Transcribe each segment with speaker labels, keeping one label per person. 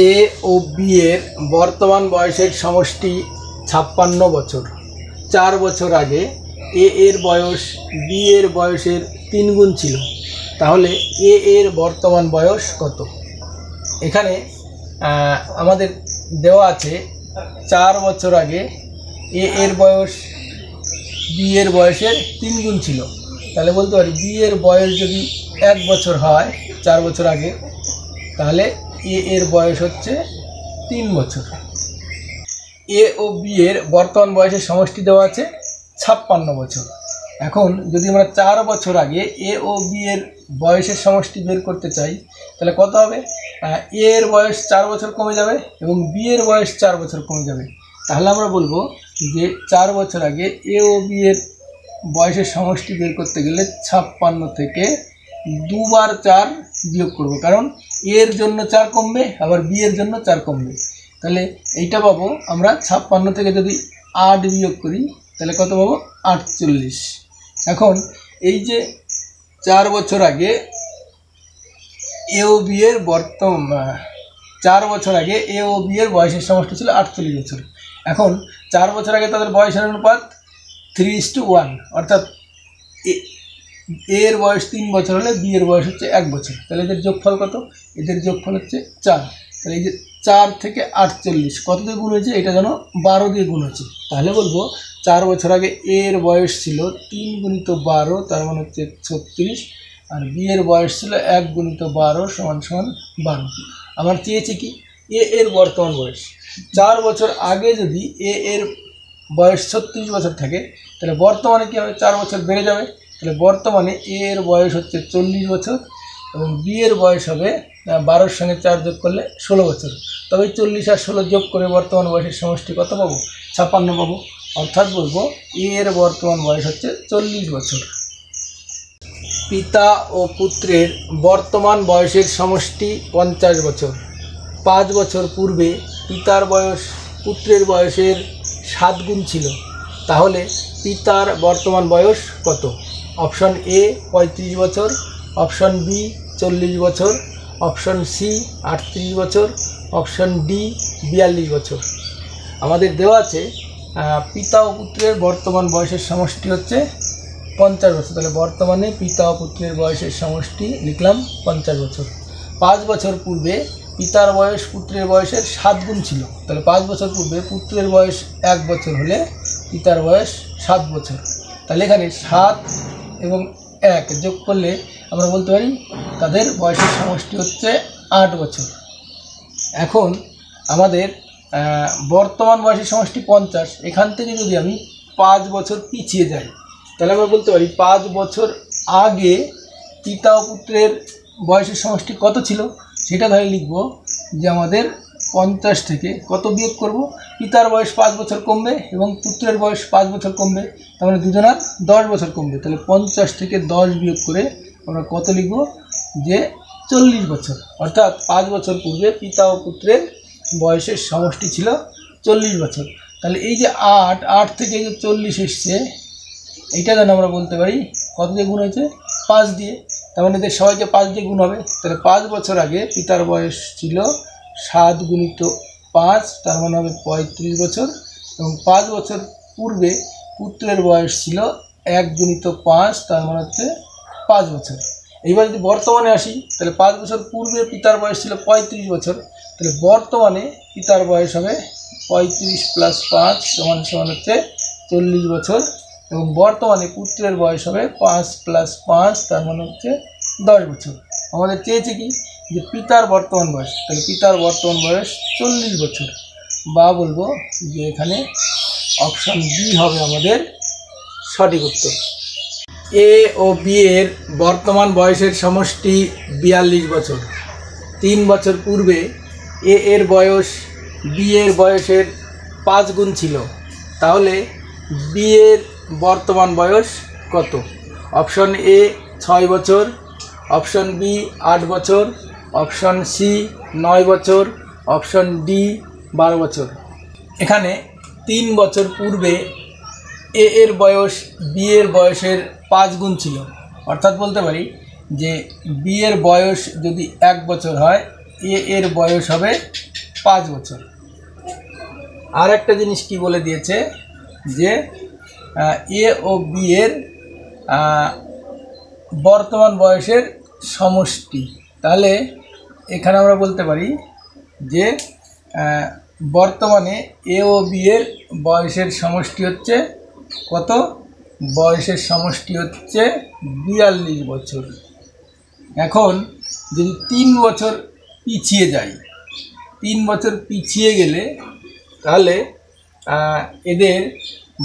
Speaker 1: এ ও B এর বর্তমান বয়সের সমষ্টি 56 বছর। 4 বছর আগে এ এর বয়স বি এর বয়সের 3 গুণ ছিল, তাহলে এ এর বর্তমান বয়স কত? এখানে আমাদের দেওয়া আছে 4 বছর আগে এ এর বয়স বি এর বয়সের 3 গুণ ছিল, তাহলে বলতে পারি বি এর বয়স যদি 1 বছর হয় 4 বছর আগে, তাহলে এ এর বয়স হচ্ছে 3 বছর। এ ও বি এর বর্তমান বয়সের সমষ্টি দেওয়া আছে 56 বছর। এখন যদি আমরা 4 বছর আগে এ ও বি এর বয়সের সমষ্টি বের করতে চাই, তাহলে কত হবে? এ এর বয়স 4 বছর কমে যাবে এবং বি এর বয়স 4 বছর কমে যাবে। তাহলে আমরা বলবো যে 4 বছর আগে এ ও বি এর বয়সের সমষ্টি বের করতে গেলে 56 থেকে 2 বার 4 বিয়োগ করব, কারণ এর জন্য 4 কমবে, আবার বি এর জন্য 4 কমবে। তাহলে এইটা পাবো আমরা 56 থেকে যদি 8 বিয়োগ করি তাহলে কত পাবো? 48। এখন এই যে 4 বছর আগে এ ও বি এর 4 বছর আগে এ ও বি এর বয়সের সমষ্টি ছিল 48 বছর। এখন 4 বছর আগে তাদের বয়সের অনুপাত 3:1, অর্থাৎ এর বয়স 3 বছর হলে বি এর বয়স হচ্ছে 1 বছর। তাহলে এদের যোগফল কত? এদের যোগফল হচ্ছে 4। তাহলে এই যে 4 থেকে 48 কত দিয়ে গুণ হয়েছে? এটা যেন 12 দিয়ে গুণ হচ্ছে। তাহলে বলবো 4 বছর আগে এর বয়স ছিল 3 গুণিত 12, তার মানে হচ্ছে 36, আর বি এর বয়স ছিল 1 গুণিত 12 সমান 12। আমার চেয়েছে কি? এ এর বর্তমান বয়স। 4 বছর আগে যদি এ এর বয়স 36 বছর থাকে, তাহলে বর্তমানে কী হবে? 4 বছর বেড়ে যাবে। তাহলে বর্তমানে এ এর বয়স হচ্ছে 40 বছর এবং বি এর বয়স হবে 12-র সঙ্গে 4 যোগ করলে 16 বছর। তবে 40 আর 16 যোগ করে বর্তমান বয়সের সমষ্টি কত পাবো? 56 পাবো। অর্থাৎ বলবো এ এর বর্তমান বয়স হচ্ছে 40 বছর। পিতা ও পুত্রের বর্তমান বয়সের সমষ্টি 50 বছর। 5 বছর পূর্বে পিতার বয়স পুত্রের বয়সের 7 গুণ ছিল, তাহলে পিতার বর্তমান বয়স কত? অপশন এ 35 বছর, অপশন বি 40 বছর, অপশন সি 38 বছর, অপশন ডি 42 বছর। আমাদের দেওয়া আছে পিতা ও পুত্রের বর্তমান বয়সের সমষ্টি হচ্ছে 50 বছর। তাহলে বর্তমানে পিতা ও পুত্রের বয়সের সমষ্টি লিখলাম 50 বছর। 5 বছর পূর্বে পিতার বয়স পুত্রের বয়সের 7 গুণ ছিল, তাহলে 5 বছর পূর্বে পুত্রের বয়স 1 বছর হলে পিতার বয়স 7 বছর। তাহলে এখানে 7 এবং 1 যোগ করলে আমরা বলতে পারি তাদের বয়সের সমষ্টি হচ্ছে 8 বছর। এখন আমাদের বর্তমান বয়সের সমষ্টি 50, এখান থেকে যদি আমি 5 বছর পিছিয়ে যাই, তাহলে আমরা বলতে পারি 5 বছর আগে পিতা ও পুত্রের বয়সের সমষ্টি কত ছিল সেটা ধরে লিখব যে আমাদের 50 থেকে কত বিয়োগ করব? পিতার বয়স 5 বছর কমবে এবং পুত্রের বয়স 5 বছর কমবে, তার মানে দুজনার 10 বছর কমবে। তাহলে 50 থেকে 10 বিয়োগ করে আমরা কত লিখব? যে 40 বছর। অর্থাৎ 5 বছর পূর্বে পিতা ও পুত্রের বয়সের সমষ্টি ছিল 40 বছর। তাহলে এই যে 8 থেকে এই যে 40 এসছে, এইটা যেন আমরা বলতে পারি কত দিয়ে গুণ হয়েছে? 5 দিয়ে। তার মানে এদের সবাইকে 5 দিয়ে গুণ হবে। তাহলে 5 বছর আগে পিতার বয়স ছিল 7 গুণিত 5, তার মানে হবে 35 বছর, এবং 5 বছর পূর্বে পুত্রের বয়স ছিল 1 গুণিত 5, তার মানে হচ্ছে 5 বছর। এইবার যদি বর্তমানে আসি, তাহলে 5 বছর পূর্বে পিতার বয়স ছিল 35 বছর, তাহলে বর্তমানে পিতার বয়স হবে 35 + 5 সমান হচ্ছে 40 বছর, এবং বর্তমানে পুত্রের বয়স হবে 5 + 5, তার মানে হচ্ছে 10 বছর। আমাদের চেয়েছে কি? যে পিতার বর্তমান বয়স। তাহলে পিতার বর্তমান বয়স 40 বছর, বা বলবো যে এখানে অপশন বি হবে আমাদের সঠিক উত্তর। এ ও বি এর বর্তমান বয়সের সমষ্টি 42 বছর। 3 বছর পূর্বে এ এর বয়স বি এর বয়সের 5 গুণ ছিল, তাহলে বি এর বর্তমান বয়স কত? অপশন এ 6 বছর, অপশন বি 8 বছর, অপশন সি 9 বছর, অপশন ডি 12 বছর। এখানে 3 বছর পূর্বে এ এর বয়স বি এর বয়সের 5 গুণ ছিল, অর্থাৎ বলতে পারি যে বি এর বয়স যদি 1 বছর হয় এ এর বয়স হবে 5 বছর। আর একটা জিনিস কি বলে দিয়েছে যে এ ও বি এর বর্তমান বয়সের সমষ্টি। তাহলে এখানে আমরা বলতে পারি যে বর্তমানে এ ও বি এর বয়সের সমষ্টি হচ্ছে কত? বয়সের সমষ্টি হচ্ছে 42 বছর। এখন যদি 3 বছর পিছিয়ে যাই, 3 বছর পিছিয়ে গেলে তাহলে এদের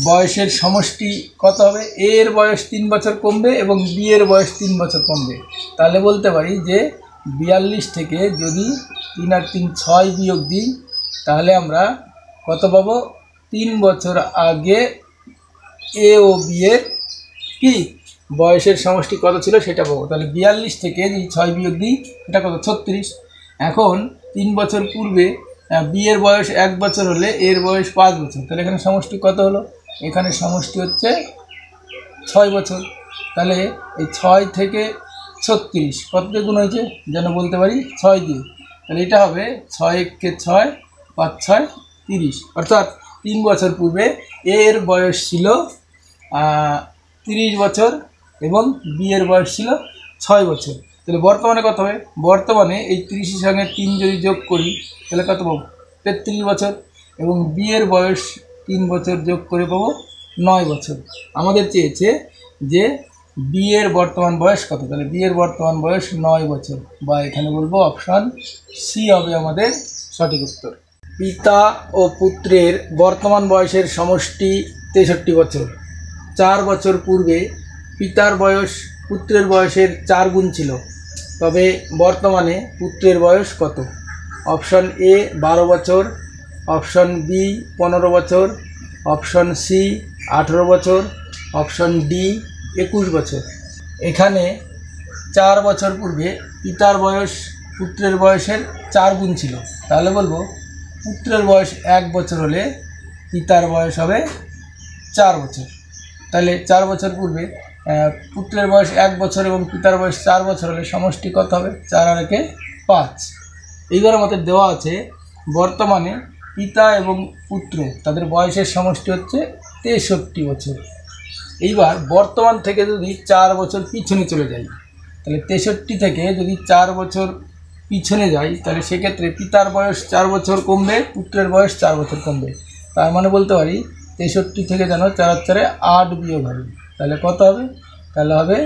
Speaker 1: বয়সের সমষ্টি কত হবে? এ এর বয়স 3 বছর কমবে এবং বি এর বয়স 3 বছর কমবে। তাহলে বলতে পারি যে 42 থেকে যদি 3 আর 3 6 বিয়োগ দিই তাহলে আমরা কত পাবো? 3 বছর আগে এ ও বি এর কি বয়সের সমষ্টি কত ছিল সেটা পাবো। তাহলে 42 থেকে যদি 6 বিয়োগ দিই এটা কত? 36। এখন 3 বছর পূর্বে বি এর বয়স 1 বছর হলে এর বয়স 5 বছর। তাহলে এখানে সমষ্টি কত হলো? এখানে সমষ্টি হচ্ছে 6 বছর। তাহলে এই 6 থেকে 36 কত দিয়ে গুণ হয়েছে যেন বলতে পারি? 6 দিয়ে। তাহলে এটা হবে 6 কে 6 5 6 30। অর্থাৎ 3 বছর পূর্বে এর বয়স ছিল 30 বছর এবং বি এর বয়স ছিল 6 বছর। তাহলে বর্তমানে কত হবে? বর্তমানে এই 30-এর সঙ্গে 3 যদি যোগ করি তাহলে কত পাবো? 33 বছর। এবং বি এর বয়স 3 বছর যোগ করে পাবো 9 বছর। আমাদের চেয়েছে যে বি এর বর্তমান বয়স কত? তাহলে বি এর বর্তমান বয়স 9 বছর, বা এখানে বলবো অপশান সি হবে আমাদের সঠিক উত্তর। পিতা ও পুত্রের বর্তমান বয়সের সমষ্টি 63 বছর। 4 বছর পূর্বে পিতার বয়স পুত্রের বয়সের 4 গুণ ছিল, তবে বর্তমানে পুত্রের বয়স কত? অপশান এ 12 বছর, অপশান বি 15 বছর, অপশান সি 18 বছর, অপশান ডি 21 বছর। এখানে 4 বছর পূর্বে পিতার বয়স পুত্রের বয়সের 4 গুণ ছিল, তাহলে বলবো পুত্রের বয়স 1 বছর হলে পিতার বয়স হবে 4 বছর। তাহলে 4 বছর পূর্বে পুত্রের বয়স 1 বছর এবং পিতার বয়স 4 বছর হলে সমষ্টি কত হবে? 4 আর 1 5। এইবার আমাদের দেওয়া আছে বর্তমানে পিতা এবং পুত্র তাদের বয়সের সমষ্টি হচ্ছে 63 বছর। এইবার বর্তমান থেকে যদি 4 বছর পিছনে চলে যাই, তাহলে 63 থেকে যদি 4 বছর পিছনে যাই তাহলে সেক্ষেত্রে পিতার বয়স 4 বছর কমবে, পুত্রের বয়স 4 বছর কমবে। তার মানে বলতে পারি 63 থেকে যেন 4 আর 4 8 বিয়োগ হবে। তাহলে কত হবে? তাহলে হবে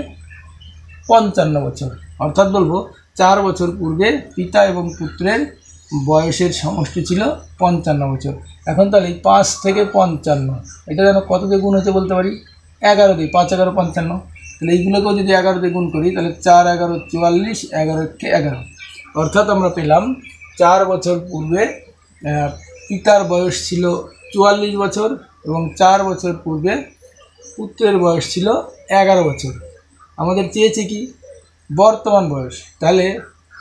Speaker 1: 55 বছর। অর্থাৎ বলবো 4 বছর পূর্বে পিতা এবং পুত্রের বয়সের সমষ্টি ছিল 55 বছর। এখন তাহলে 5 থেকে 55 এটা যেন কত দিয়ে গুণ হচ্ছে বলতে পারি? 11 দিয়ে। 5 11 55। তাহলে এইগুলোকেও যদি 11 দিয়ে গুণ করি তাহলে 4 11 44, 11 কে 11। অর্থাৎ আমরা পেলাম 4 বছর পূর্বে পিতার বয়স ছিল 44 বছর এবং 4 বছর পূর্বে পুত্রের বয়স ছিল 11 বছর। আমাদের চেয়েছে কি? বর্তমান বয়স। তাহলে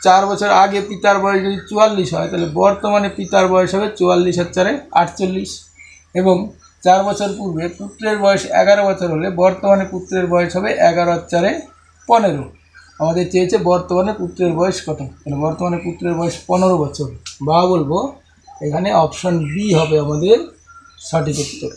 Speaker 1: 4 বছর আগে পিতার বয়স যদি 44 হয় তাহলে বর্তমানে পিতার বয়স হবে 44 আর 4 48। এবং 4 বছর পূর্বে পুত্রের বয়স 11 বছর হলে বর্তমানে পুত্রের বয়স হবে 11 আর 4 15। আমাদের চেয়েছে বর্তমানে পুত্রের বয়স কত? তাহলে বর্তমানে পুত্রের বয়স 15 বছর, বা বলবো এখানে অপশন বি হবে আমাদের সঠিক উত্তর।